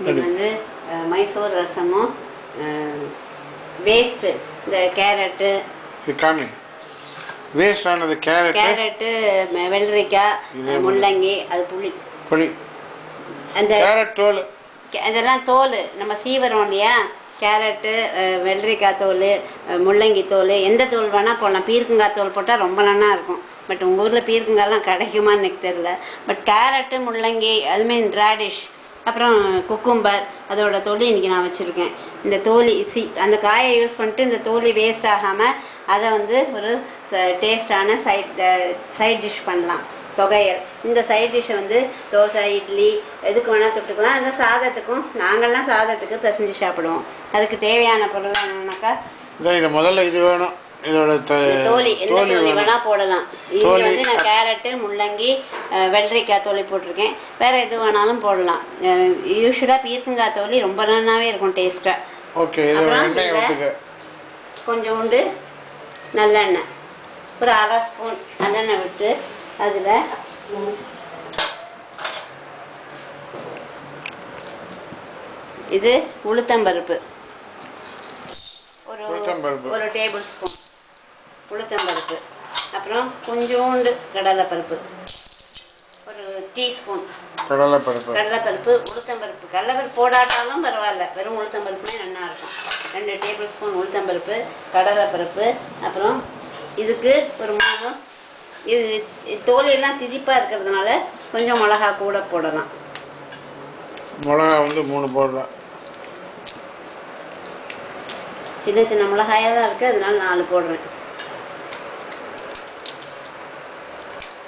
இது வந்து மைசூர் ரசமும் வேஸ்ட்டு இந்த கேரட்டு காமி வேஸ்ட் ஆனது கேரட்டு வெள்ளரிக்காய் முள்ளங்கி அது புளி அந்த கேரட் தோல் அதெல்லாம் தோல் நம்ம சீவரம் இல்லையா கேரட்டு வெள்ளரிக்காய் தோல் முள்ளங்கி தோல் எந்த தோல் வேணால் போடலாம் பீர்க்கங்காய் தோல் போட்டால் ரொம்ப நல்லா இருக்கும் பட் உங்கள் ஊரில் பீர்க்கங்காய்லாம் கிடைக்குமான்னு எனக்கு தெரில பட் கேரட்டு முள்ளங்கி அதுமாரி ரேடிஷ் அப்புறம் குக்கும்பர் அதோட தோல் இன்றைக்கி நான் வச்சுருக்கேன் இந்த தோல் அந்த காயை யூஸ் பண்ணிட்டு இந்த தோல் வேஸ்ட் ஆகாமல் அதை வந்து ஒரு டேஸ்டான சைட் டிஷ் பண்ணலாம் தொகையல் இந்த சைட் டிஷ்ஷை வந்து தோசை இட்லி எதுக்கு வேணால் தொட்டுக்கலாம் அந்த சாதத்துக்கும் நாங்கள்லாம் சாதத்துக்கு பிசைஞ்சு சாப்பிடுவோம் அதுக்கு தேவையான பொருள் என்னன்னாக்கா இது முதல்ல இது வேணும் இதோட தோலி எந்த தோலி வேணால் போடலாம் இங்கே வந்து நான் கேரட்டு முள்ளங்கி வெள்ளரிக்காய் தோலி போட்டிருக்கேன் வேறு எது வேணாலும் போடலாம் யூஸ்வலாக பீர்க்கங்காய் தோலி ரொம்ப நல்லாவே இருக்கும் டேஸ்ட்டாக அப்புறம் கொஞ்சோண்டு நல்லெண்ணெய் ஒரு அரை ஸ்பூன் நல்லெண்ணெய் விட்டு அதில் இது உளுத்தம்பருப்பு ஒரு டேபிள் ஸ்பூன் உளுத்தம்பருப்பு அப்புறம் கொஞ்சோண்டு கடலைப்பருப்பு ஒரு டீஸ்பூன் கடலைப்பருப்பு உளுத்தம்பருப்பு கடலைப்பருப்பு போடாட்டாலும் பரவாயில்ல வெறும் உளுத்தம்பருப்புமே நல்லா இருக்கும் 2 டேபிள் ஸ்பூன் உளுத்தம்பருப்பு கடலைப்பருப்பு அப்புறம் இதுக்கு ஒரு 3 இது தோலையெல்லாம் திதிப்பாக இருக்கிறதுனால கொஞ்சம் மிளகா கூட போடலாம் மிளகா வந்து 3 போடலாம் சின்ன சின்ன மிளகாயாக தான் இருக்குது அதனால 4 போடுறேன்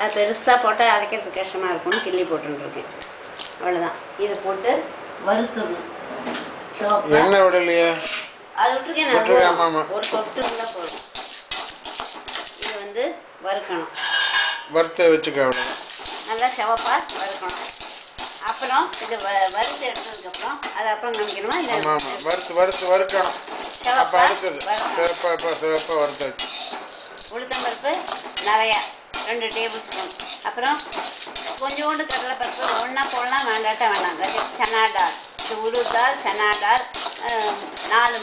அது பெருசாக போட்டால் அரைக்கிறதுக்கு கஷ்டமாக இருக்கும்னு கிள்ளி போட்டுருக்கேன் அவ்வளோதான் இதை போட்டு வறுத்துடணும் எண்ணெய் விடலையா அது விட்டுருக்கேன் நான் ஒரு கொத்து உள்ள போதும் இது வந்து வறுக்கணும் வறுத்து வச்சுக்க அவ்வளோதான் நல்லா செவப்பாக வறுக்கணும் அப்புறம் இது வறுத்து எடுத்ததுக்கப்புறம் அது அப்புறம் காமிக்கணுமா இல்லை வறுக்கணும் அப்போ அடுத்தது சிவப்பாக வறுத்தாச்சு உளுத்தம்பருப்பு நிறையா 2 டேபிள் ஸ்பூன் அப்புறம் கொஞ்சோண்டு கடலைப்பருப்பு ஒன்றா போடலாம் வேண்டாட்டா வேண்டாம் சனா டால் இது உளுத்தால் சனா டால் 4